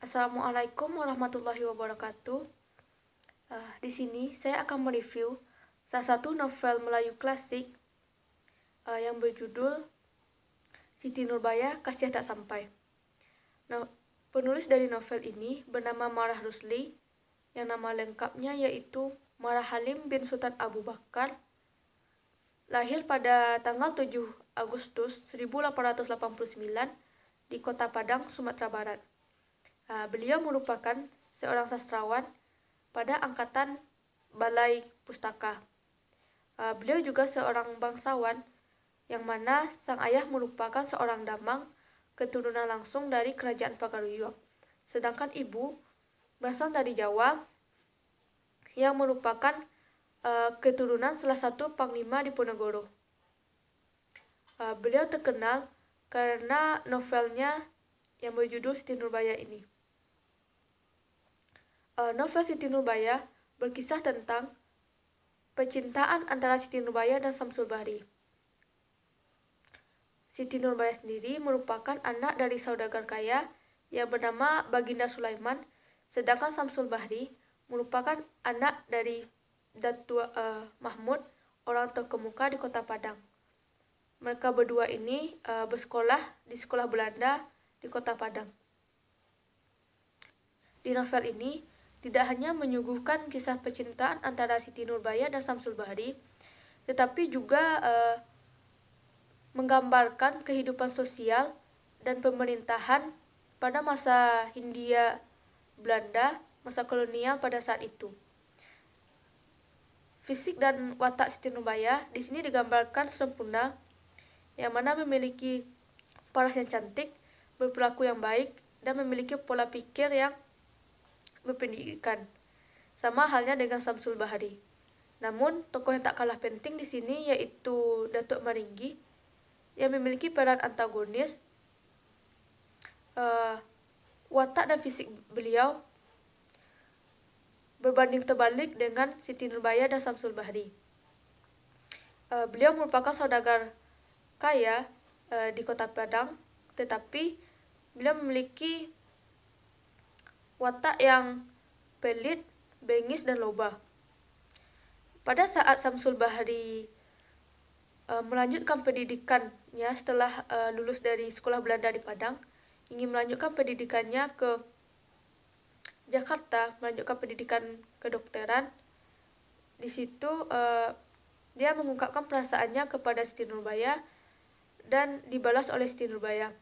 Assalamualaikum warahmatullahi wabarakatuh. Di sini saya akan mereview salah satu novel Melayu klasik yang berjudul Siti Nurbaya Kasih Tak Sampai. Nah, penulis dari novel ini bernama Marah Rusli, yang nama lengkapnya yaitu Marah Halim bin Sultan Abu Bakar. Lahir pada tanggal 7 Agustus 1889 di Kota Padang, Sumatera Barat. Beliau merupakan seorang sastrawan pada angkatan Balai Pustaka. Beliau juga seorang bangsawan yang mana sang ayah merupakan seorang damang keturunan langsung dari kerajaan Pagaruyung. Sedangkan ibu berasal dari Jawa yang merupakan keturunan salah satu panglima di Ponorogo. Beliau terkenal karena novelnya yang berjudul Siti Nurbaya ini. Novel Siti Nurbaya berkisah tentang percintaan antara Siti Nurbaya dan Samsul Bahri. Siti Nurbaya sendiri merupakan anak dari saudagar kaya yang bernama Baginda Sulaiman, sedangkan Samsul Bahri merupakan anak dari Datuk Mahmud, orang terkemuka di Kota Padang. Mereka berdua ini bersekolah di sekolah Belanda di Kota Padang. Di novel ini tidak hanya menyuguhkan kisah percintaan antara Siti Nurbaya dan Samsul Bahri, tetapi juga menggambarkan kehidupan sosial dan pemerintahan pada masa Hindia Belanda, masa kolonial pada saat itu. Fisik dan watak Siti Nurbaya di sini digambarkan sempurna, yang mana memiliki paras yang cantik, berperilaku yang baik, dan memiliki pola pikir yang berpendidikan. Sama halnya dengan Samsul Bahri. Namun, tokoh yang tak kalah penting di sini yaitu Datuk Maringgi yang memiliki peran antagonis. Watak dan fisik beliau berbanding terbalik dengan Siti Nurbaya dan Samsul Bahri. Beliau merupakan saudagar kaya di Kota Padang, tetapi beliau memiliki watak yang pelit, bengis, dan loba. Pada saat Samsul Bahri melanjutkan pendidikannya setelah lulus dari sekolah Belanda di Padang, ingin melanjutkan pendidikannya ke Jakarta, melanjutkan pendidikan kedokteran. Di situ dia mengungkapkan perasaannya kepada Siti Nurbaya dan dibalas oleh Siti Nurbaya.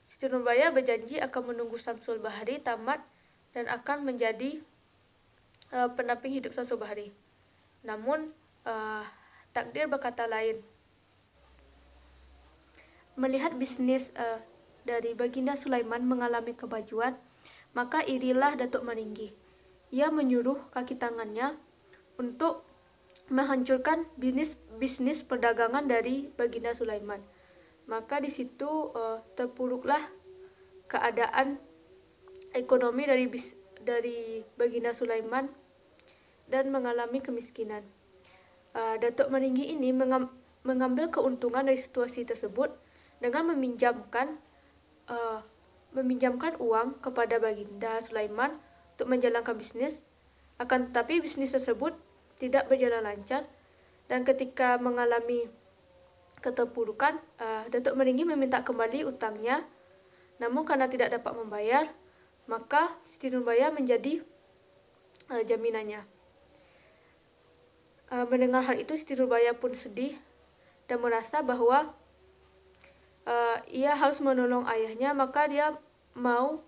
Siti Nurbaya berjanji akan menunggu Samsul Bahri tamat dan akan menjadi pendamping hidup Samsul Bahri. Namun takdir berkata lain. Melihat bisnis dari Baginda Sulaiman mengalami kemajuan, maka irilah Datuk Maringgi. Ia menyuruh kaki tangannya untuk menghancurkan bisnis perdagangan dari Baginda Sulaiman. Maka di situ terpuruklah keadaan ekonomi dari Baginda Sulaiman dan mengalami kemiskinan. Datuk Maringgi ini mengambil keuntungan dari situasi tersebut dengan meminjamkan uang kepada Baginda Sulaiman untuk menjalankan bisnis. Akan tetapi bisnis tersebut tidak berjalan lancar, dan ketika mengalami keterpurukan, Datuk Maringgi meminta kembali utangnya. Namun karena tidak dapat membayar, maka Siti Nurbaya menjadi jaminannya. Mendengar hal itu, Siti Nurbaya pun sedih dan merasa bahwa ia harus menolong ayahnya, maka dia mau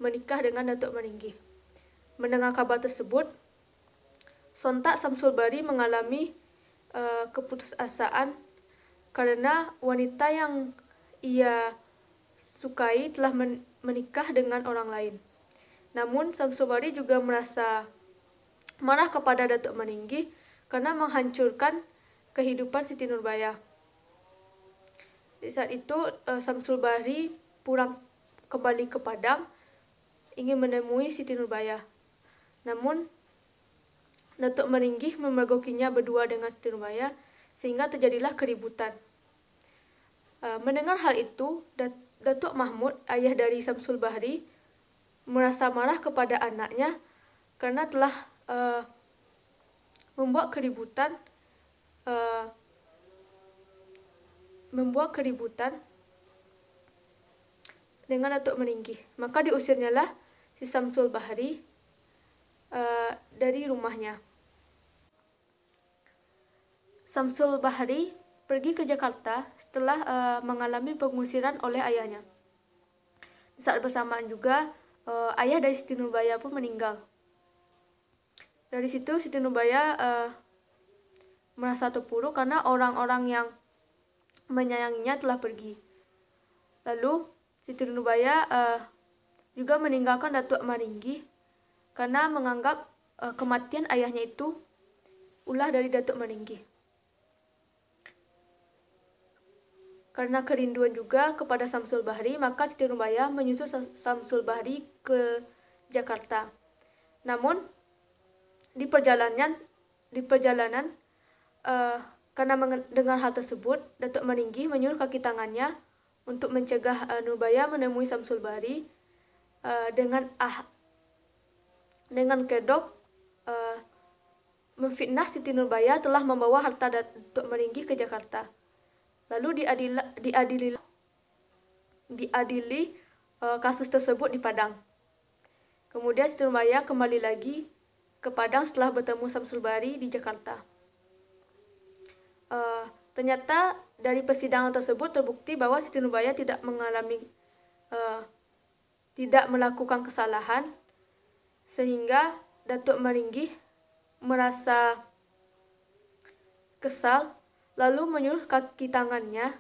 menikah dengan Datuk Maringgi. Mendengar kabar tersebut, sontak Samsul Bahri mengalami keputusasaan karena wanita yang ia sukai telah menikah dengan orang lain. Namun Samsul Bahri juga merasa marah kepada Datuk Maringgi karena menghancurkan kehidupan Siti Nurbaya. Di saat itu Samsul Bahri pulang kembali ke Padang ingin menemui Siti Nurbaya. Namun Datuk Maringgi memergokinya berdua dengan Siti Nurbaya sehingga terjadilah keributan. Mendengar hal itu, Datuk Mahmud, ayah dari Samsul Bahri, merasa marah kepada anaknya karena telah membuat keributan dengan Datuk Meringgi. Maka diusirnya lah si Samsul Bahri dari rumahnya. Samsul Bahri pergi ke Jakarta setelah mengalami pengusiran oleh ayahnya. Saat bersamaan juga ayah dari Siti Nurbaya pun meninggal. Dari situ Siti Nurbaya merasa terpuruk karena orang-orang yang menyayanginya telah pergi. Lalu Siti Nurbaya juga meninggalkan Datuk Meringgi karena menganggap kematian ayahnya itu ulah dari Datuk Meringgi. Karena kerinduan juga kepada Samsul Bahri, maka Siti Nurbaya menyusul Samsul Bahri ke Jakarta. Namun di perjalanan karena mendengar hal tersebut, Datuk Meringgi menyuruh kaki tangannya untuk mencegah Nurbaya menemui Samsul Bahri dengan kedok memfitnah Siti Nurbaya telah membawa harta Datuk Meringgi ke Jakarta. Lalu diadili kasus tersebut di Padang. Kemudian Siti Nurbaya kembali lagi ke Padang setelah bertemu Samsul Bahri di Jakarta. Ternyata dari persidangan tersebut terbukti bahwa Siti Nurbaya tidak melakukan kesalahan, sehingga Datuk Meringgi merasa kesal, lalu menyuruh kaki tangannya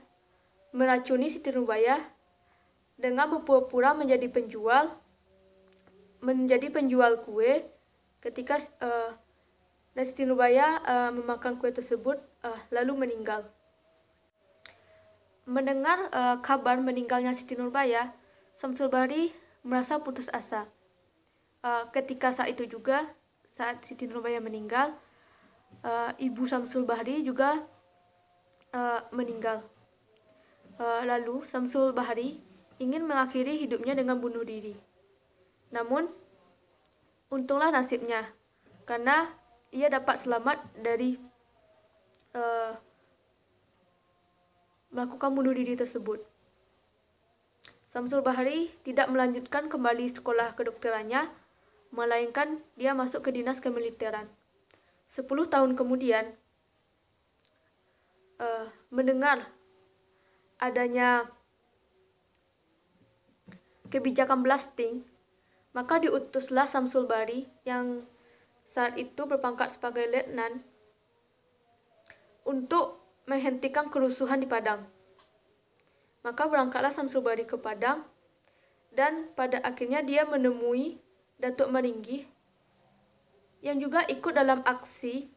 meracuni Siti Nurbaya dengan berpura-pura menjadi penjual kue. Ketika Siti Nurbaya memakan kue tersebut lalu meninggal. Mendengar kabar meninggalnya Siti Nurbaya, Samsul Bahri merasa putus asa. Ketika saat itu juga, saat Siti Nurbaya meninggal, ibu Samsul Bahri juga meninggal. Lalu Samsul Bahri ingin mengakhiri hidupnya dengan bunuh diri. Namun untunglah nasibnya, karena ia dapat selamat dari melakukan bunuh diri tersebut. Samsul Bahri tidak melanjutkan kembali sekolah kedokterannya, melainkan dia masuk ke dinas kemiliteran. 10 tahun kemudian, mendengar adanya kebijakan blasting, maka diutuslah Samsul Bahri yang saat itu berpangkat sebagai letnan untuk menghentikan kerusuhan di Padang. Maka berangkatlah Samsul Bahri ke Padang, dan pada akhirnya dia menemui Datuk Meringgi yang juga ikut dalam aksi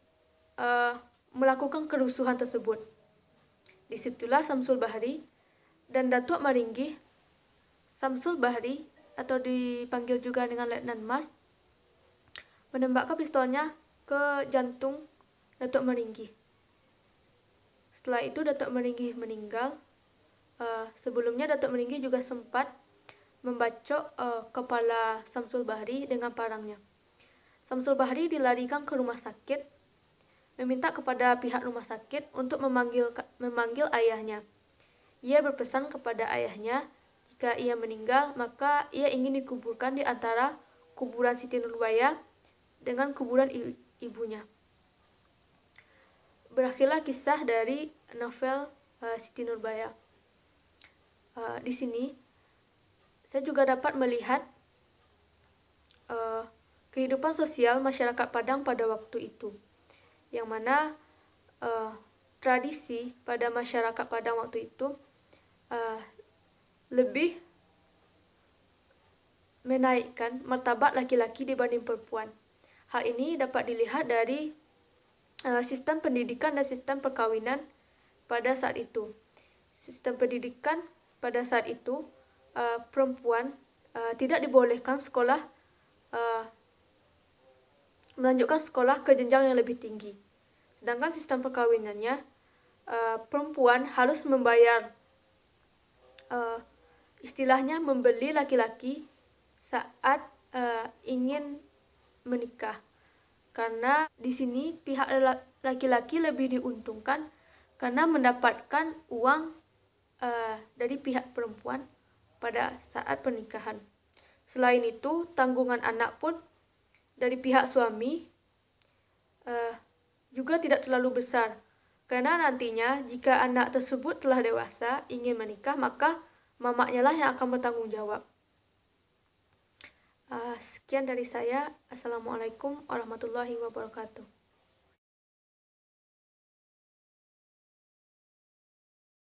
melakukan kerusuhan tersebut. Disitulah Samsul Bahri dan Datuk Meringgi, Samsul Bahri atau dipanggil juga dengan Letnan Mas, menembakkan pistolnya ke jantung Datuk Meringgi. Setelah itu Datuk Meringgi meninggal. Sebelumnya Datuk Meringgi juga sempat membacok kepala Samsul Bahri dengan parangnya. Samsul Bahri dilarikan ke rumah sakit, meminta kepada pihak rumah sakit untuk memanggil ayahnya. Ia berpesan kepada ayahnya, jika ia meninggal, maka ia ingin dikuburkan di antara kuburan Siti Nurbaya dengan kuburan ibunya. Berakhirlah kisah dari novel Siti Nurbaya. Di sini saya juga dapat melihat kehidupan sosial masyarakat Padang pada waktu itu, yang mana tradisi pada masyarakat Padang waktu itu lebih menaikkan martabat laki-laki dibanding perempuan. Hal ini dapat dilihat dari sistem pendidikan dan sistem perkawinan pada saat itu. Sistem pendidikan pada saat itu, perempuan tidak dibolehkan melanjutkan sekolah ke jenjang yang lebih tinggi. Sedangkan sistem perkawinannya, perempuan harus membayar istilahnya membeli laki-laki saat ingin menikah. Karena di sini pihak laki-laki lebih diuntungkan karena mendapatkan uang dari pihak perempuan pada saat pernikahan. Selain itu, tanggungan anak pun dari pihak suami juga tidak terlalu besar. Karena nantinya jika anak tersebut telah dewasa ingin menikah, maka mamaknya lah yang akan bertanggung jawab. Sekian dari saya. Assalamualaikum warahmatullahi wabarakatuh.